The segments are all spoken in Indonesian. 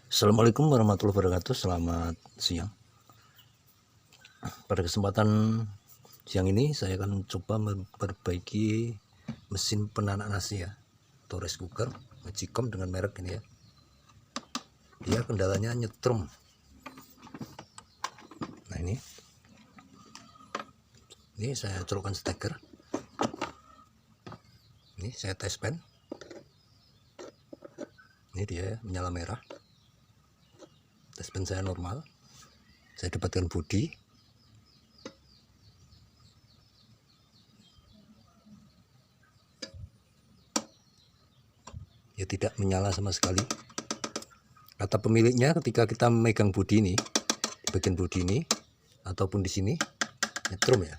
Assalamualaikum warahmatullahi wabarakatuh. Selamat siang. Pada kesempatan siang ini saya akan coba memperbaiki mesin penanak nasi ya, atau rice cooker Magicom dengan merek ini ya. Dia kendalanya nyetrum. Nah ini saya colokkan steker. Ini saya tes pen. Ini dia menyala merah. Tes pen saya normal. Saya dapatkan bodi. Ya tidak menyala sama sekali. Kata pemiliknya ketika kita memegang bodi ini, di bagian bodi ini ataupun di sini nyetrum ya.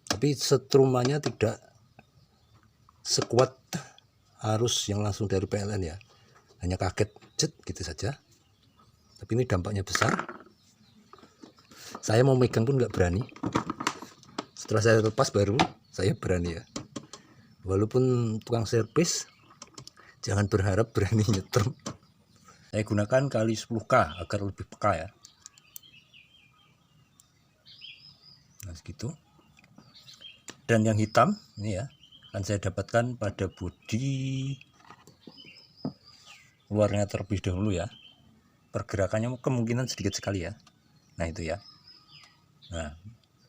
Tapi setrumannya tidak sekuat arus yang langsung dari PLN ya. Hanya kaget cet gitu saja. Tapi ini dampaknya besar. Saya mau megang pun nggak berani. Setelah saya lepas baru saya berani ya. Walaupun tukang servis, jangan berharap berani nyetrum. Saya gunakan kali 10K agar lebih peka ya. Nah segitu. Dan yang hitam ini ya, akan saya dapatkan pada bodi luarnya terlebih dahulu ya. Pergerakannya kemungkinan sedikit sekali ya. Nah itu ya. Nah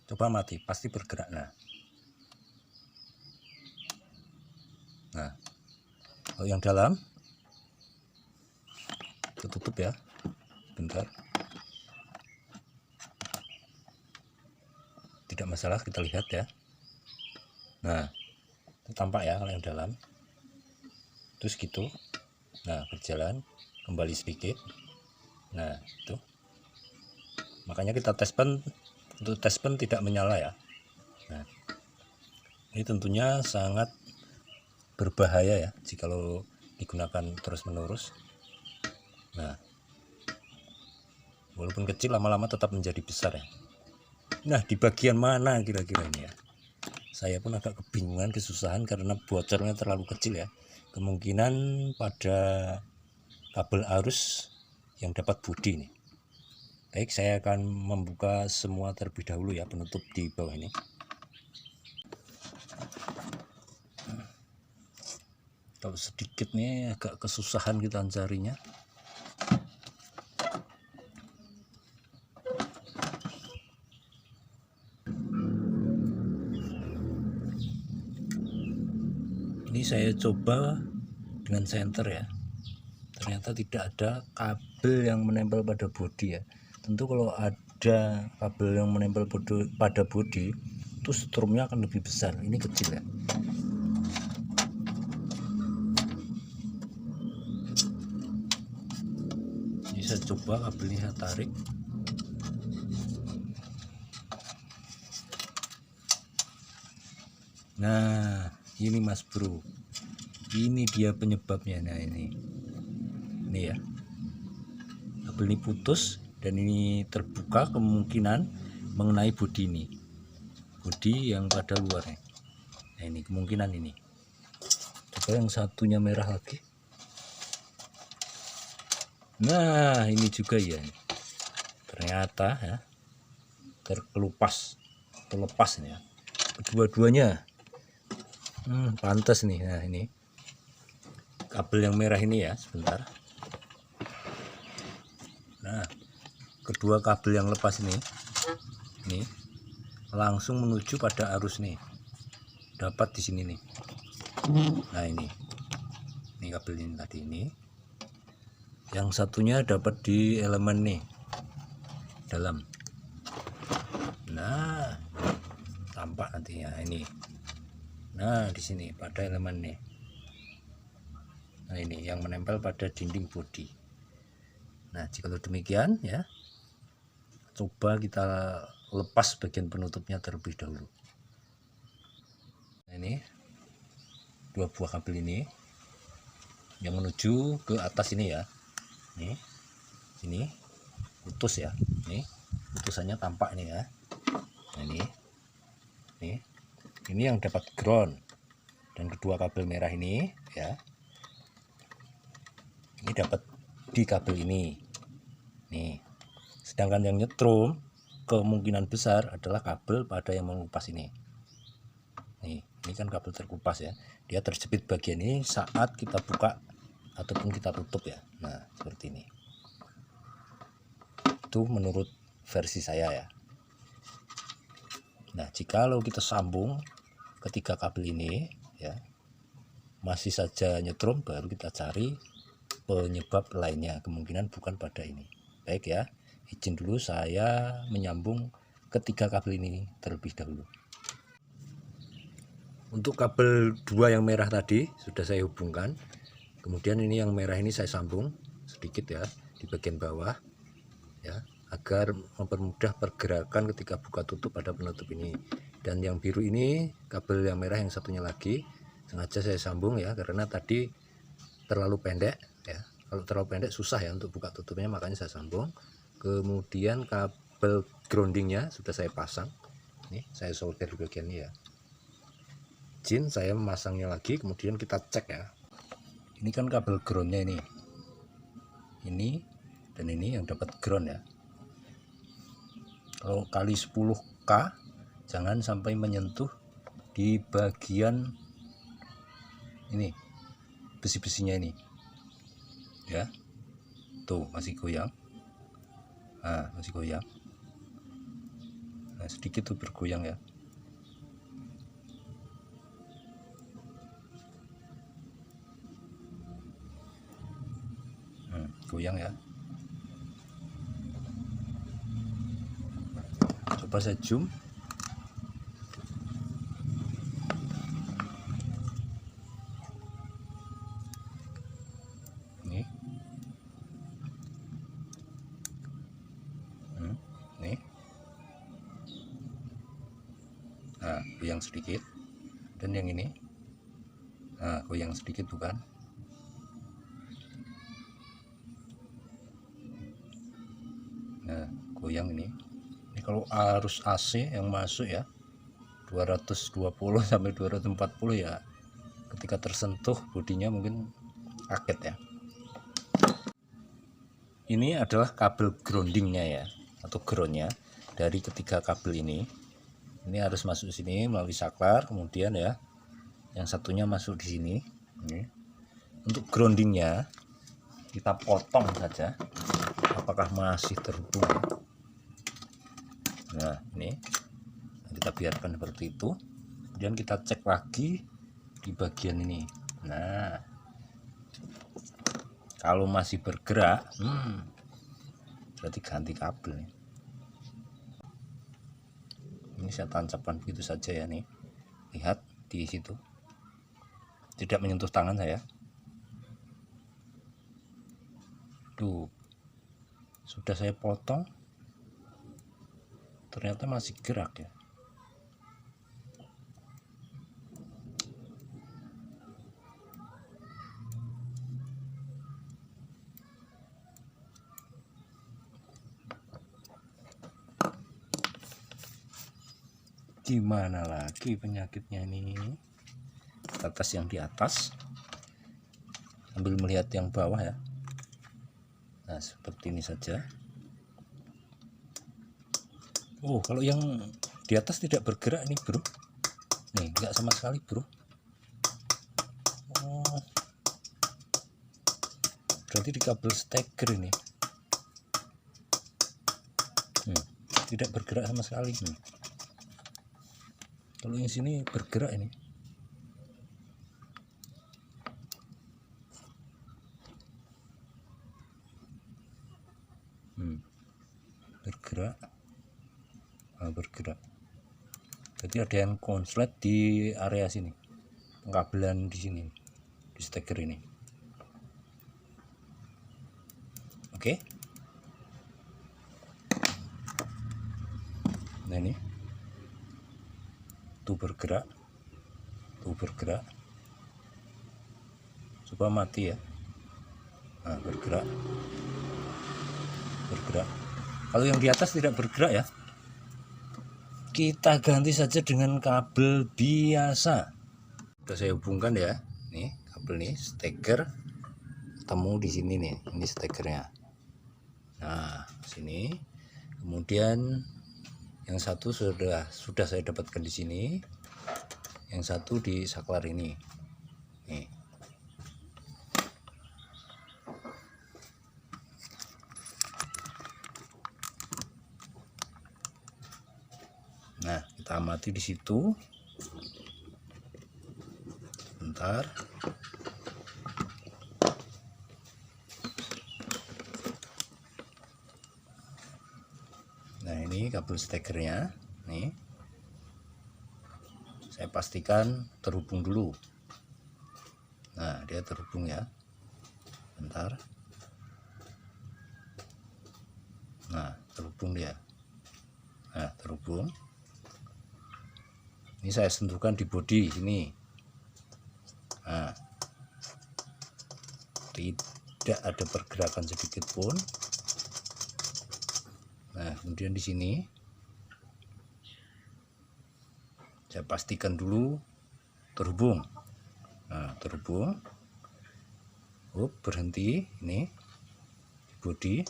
coba mati, pasti bergerak. Nah kalau yang dalam tutup ya, bentar, tidak masalah, kita lihat ya. Nah itu tampak ya kalau yang dalam terus gitu. Nah berjalan kembali sedikit. Nah itu makanya kita tes pen. Untuk tes pen tidak menyala ya. Nah ini tentunya sangat berbahaya ya jikalau digunakan terus menerus. Nah walaupun kecil lama-lama tetap menjadi besar ya. Nah di bagian mana kira-kira ini ya, saya pun agak kebingungan, kesusahan karena bocornya terlalu kecil ya. Kemungkinan pada kabel arus yang dapat bodi ini. Baik, saya akan membuka semua terlebih dahulu ya, penutup di bawah ini. Kalau sedikit nih agak kesusahan kita mencarinya. Ini saya coba dengan senter ya. Ternyata tidak ada kabel yang menempel pada bodi ya. Tentu kalau ada kabel yang menempel pada bodi itu strumnya akan lebih besar. Ini kecil ya. Ini saya coba kabelnya, saya tarik. Nah ini mas bro, ini dia penyebabnya. Nah ini ya, kabel ini putus dan ini terbuka kemungkinan mengenai bodi ini, bodi yang pada luarnya. Nah ini kemungkinan ini. Coba yang satunya merah lagi. Nah ini juga ya, ternyata ya terkelupas, terlepas nih ya, kedua-duanya. Pantas nih. Nah ini kabel yang merah ini ya, sebentar. Nah kedua kabel yang lepas ini langsung menuju pada arus nih, dapat di sini nih. Nah ini kabel ini tadi ini, yang satunya dapat di elemen nih dalam. Nah tampak nantinya ini. Nah di sini pada elemen nih. Nah ini yang menempel pada dinding bodi. Nah jika demikian ya, coba kita lepas bagian penutupnya terlebih dahulu. Nah ini dua buah kabel ini yang menuju ke atas ini ya. Ini putus ya. Ini putusannya tampak ini ya. Nah ini yang dapat ground, dan kedua kabel merah ini ya, ini dapat di kabel ini nih. Sedangkan yang nyetrum kemungkinan besar adalah kabel pada yang mengupas ini. Nih, ini kan kabel terkupas ya. Dia terjepit bagian ini saat kita buka ataupun kita tutup ya. Nah, seperti ini. Itu menurut versi saya ya. Nah, jikalau kita sambung ketiga kabel ini ya, masih saja nyetrum, baru kita cari penyebab lainnya. Kemungkinan bukan pada ini. Baik ya, izin dulu saya menyambung ketiga kabel ini terlebih dahulu. Untuk kabel 2 yang merah tadi sudah saya hubungkan. Kemudian ini yang merah ini saya sambung sedikit ya di bagian bawah ya, agar mempermudah pergerakan ketika buka tutup pada penutup ini. Dan yang biru ini kabel yang merah yang satunya lagi sengaja saya sambung ya, karena tadi terlalu pendek ya. Kalau terlalu pendek susah ya untuk buka tutupnya, makanya saya sambung. Kemudian kabel groundingnya sudah saya pasang. Nih saya solder di bagian ini ya. Izin saya memasangnya lagi, kemudian kita cek ya. Ini kan kabel groundnya ini dan ini yang dapat ground ya. Kalau kali 10K jangan sampai menyentuh di bagian ini besi-besinya ini ya. Tuh masih goyang. Nah, masih goyang. Nah, sedikit tuh bergoyang ya. Goyang ya. Coba saya zoom. Nih. Nih. Nah, goyang sedikit. Dan yang ini. Nah, goyang sedikit bukan? Nah, goyang ini kalau arus AC yang masuk ya 220 sampai 240 ya, ketika tersentuh bodinya mungkin kaget ya. Ini adalah kabel groundingnya ya, atau groundnya dari ketiga kabel ini. Ini harus masuk sini melalui saklar, kemudian ya yang satunya masuk di sini. Ini untuk groundingnya kita potong saja apakah masih terhubung. Nah, ini kita biarkan seperti itu. Kemudian kita cek lagi di bagian ini. Nah, kalau masih bergerak, berarti ganti kabel. Ini saya tancapkan begitu saja ya nih. Lihat di situ. Tidak menyentuh tangan saya. Tuh. Sudah saya potong, ternyata masih gerak ya. Gimana lagi penyakitnya ini? Atas yang di atas, sambil melihat yang bawah ya. Nah, seperti ini saja. Oh, kalau yang di atas tidak bergerak nih bro. Nih, enggak sama sekali bro. Oh, berarti di kabel steker ini tidak bergerak sama sekali. Kalau yang sini bergerak ini. Bergerak. Jadi ada yang konslet di area sini, pengkabelan di sini, di steker ini. Oke. Nah ini tuh bergerak, coba mati ya. Nah, bergerak. Kalau yang di atas tidak bergerak ya, kita ganti saja dengan kabel biasa. Sudah saya hubungkan ya, nih kabel nih steker ketemu di sini nih, ini stekernya. Nah, sini. Kemudian yang satu sudah saya dapatkan di sini. Yang satu di saklar ini. Nih. Nah, kita amati di situ. Bentar. Nah, ini kabel stekernya nih. Saya pastikan terhubung dulu. Nah, dia terhubung ya. Bentar. Nah, terhubung dia. Nah, terhubung. Ini saya sentuhkan di bodi sini. Nah, tidak ada pergerakan sedikit pun. Nah, kemudian di sini saya pastikan dulu terhubung. Nah, terhubung. Berhenti ini bodi.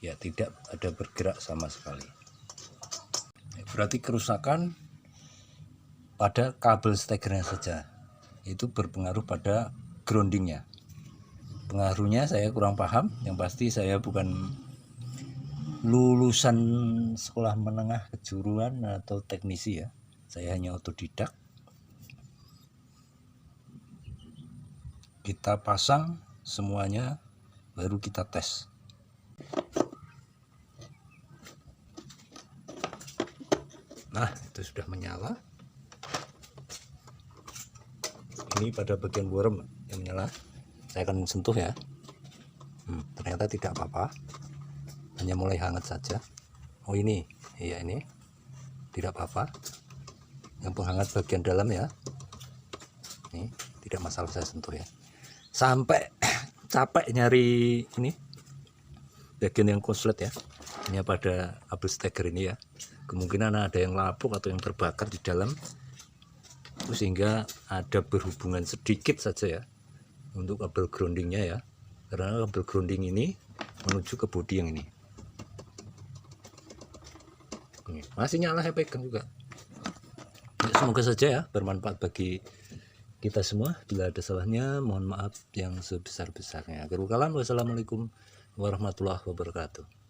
Ya, tidak ada bergerak sama sekali. Berarti kerusakan pada kabel stekernya saja. Itu berpengaruh pada groundingnya. Pengaruhnya saya kurang paham. Yang pasti saya bukan lulusan sekolah menengah kejuruan atau teknisi ya. Saya hanya otodidak. Kita pasang semuanya, baru kita tes. Nah, itu sudah menyala. Ini pada bagian worm yang menyala. Saya akan sentuh ya. Ternyata tidak apa-apa. Hanya mulai hangat saja. Oh, ini. Iya, ini. Tidak apa-apa. Yang penghangat bagian dalam ya. Ini tidak masalah, saya sentuh ya. Sampai capek nyari ini bagian yang konslet ya. Hanya pada kabel steker ini ya. Kemungkinan ada yang lapuk atau yang terbakar di dalam, sehingga ada berhubungan sedikit saja ya untuk kabel groundingnya ya. Karena kabel grounding ini menuju ke bodi yang ini. Masih nyala, saya pegang juga. Semoga saja ya bermanfaat bagi kita semua. Bila ada salahnya, mohon maaf yang sebesar-besarnya. Akhirul kalam, wassalamualaikum warahmatullahi wabarakatuh.